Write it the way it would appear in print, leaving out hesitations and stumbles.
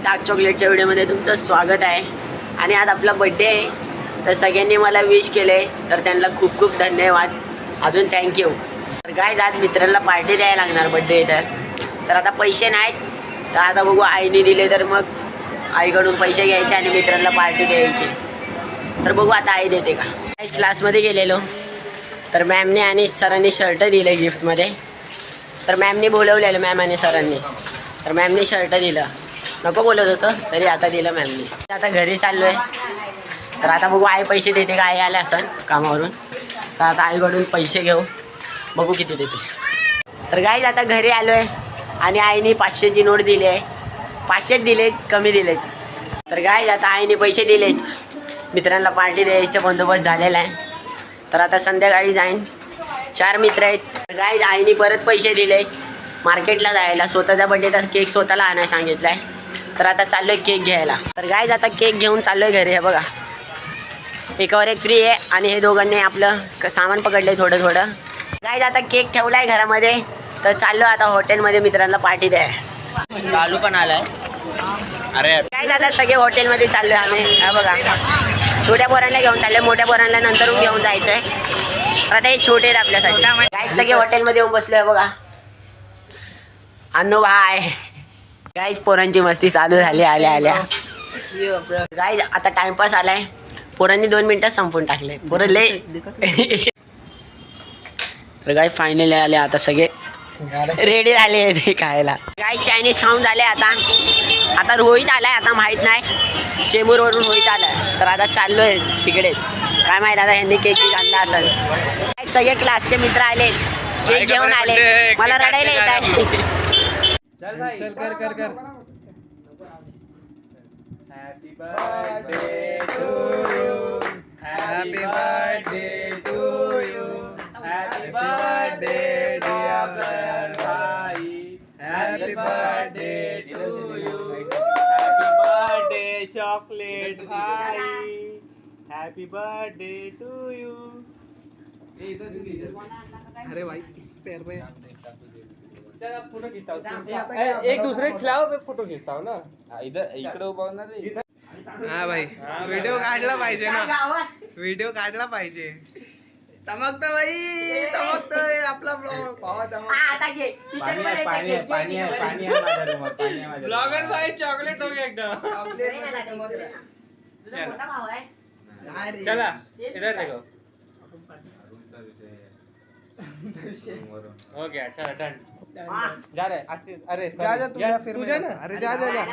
Dark चॉकलेटच्या व्हिडिओमध्ये तुमचं स्वागत आहे. आणि आज आपला बड्डे आहे, तर सगळ्यांनी मला विश केले, तर त्यांना खूप खूप धन्यवाद, अजून थँक्यू. तर गाईज आज मित्रांना पार्टी द्यायला लागणार बड्डे तर आता पैसे नाहीत, तर आता बघू आईने दिले तर मग आईकडून पैसे घ्यायचे आणि मित्रांना पार्टी द्यायची. तर बघू आता आई देते का. गाईज क्लासमध्ये गेलेलो तर मॅमने आणि सरांनी शर्ट दिले गिफ्टमध्ये. तर मॅमने बोलवलेलं मॅम आणि सरांनी, तर मॅमने शर्ट दिलं. नको बोलत होतं तरी आता दिलं मॅमने. आता घरी चाललो आहे, तर आता बघू आई पैसे देते का. आई आले असन कामावरून, तर आता आईकडून पैसे घेऊ, बघू किती देते. तर गाईज आता घरी आलो आहे आणि आईने 500ची नोट दिली आहे. 500 दिले, कमी दिलेत. तर गाईज आता आईने पैसे दिलेत, मित्रांना पार्टी द्यायचा बंदोबस्त झालेला आहे. तर आता संध्याकाळी जाईन. 4 मित्र आहेत. गाईज आईने परत पैसे दिले मार्केटला जायला. स्वतःच्या बड्डेचा केक स्वतःला आणायला सांगितलं आहे. तर आता चाललो आहे केक घ्यायला. तर गाईज आता केक घेऊन चाललो आहे घरी. हे बघा, एकावर एक फ्री आहे आणि हे दोघांनी आपलं सामान पकडलं आहे थोडं थोडं. गाईज आता केक ठेवला आहे घरामध्ये, तर चाललो आता हॉटेलमध्ये मित्रांना पार्टी द्याय. लालू पण आलाय. अरे गाईज आता सगळे हॉटेलमध्ये चाललो आहे आम्ही. हे बघा, छोट्या पोरांना घेऊन चाललो आहे, मोठ्या पोरांना नंतर घेऊन जायचं आहे. आता हे छोटे आहेत आपल्यासाठी. गाईज सगळे हॉटेलमध्ये येऊन बसलो आहे बघा. अन्नू भाई, गाईज पोरांची मस्ती चालू झाली आल्या आल्या. गाईज आता टाइमपास आलाय, पोरांनी 2 मिनिटात संपून टाकले. पोरं लय. तर गाईज फायनली आले, आता सगळे रेडी झाले ते खायला. गाईज चायनीज खाऊन झाले. आता रोहित आलाय, आता माहीत नाही, चेंबूरवरून रोहित आलाय. तर आता चाललो आहे तिकडेच, काय माहीत आता ह्यांनी केक आणला असेल. गाईज सगळे क्लासचे मित्र आले, केक घेऊन आले. मला रडायला येत आहे. चल कर कर कर. Happy birthday to you, happy birthday to you, happy birthday dear भाई, happy birthday to you, happy बर्थडे चॉकलेट भाई, हॅपी बर्थडे टू यू. अरे भाई पैर पे चल अब फोटो खींचता हूँ. एक दूसरे के खिलाफ मैं फोटो खींचता हूँ ना. इधर इकडे उभा होणार रे. हा भाई, व्हिडिओ काढला पाहिजे ना, व्हिडिओ काढला पाहिजे. चमकतो भाई, चमकतोय आपला ब्लॉग. भावा चमक. पाणी आहे माझ्या रूमात, पाणी आहे माझ्या. ब्लॉगर भाई चॉकलेट हो गया एकदम. चॉकलेट चला इधर देखो. हो गया, चला डन. जा रहे. अरे जा जा, तुझ्या फिर. अरे जा जा जा.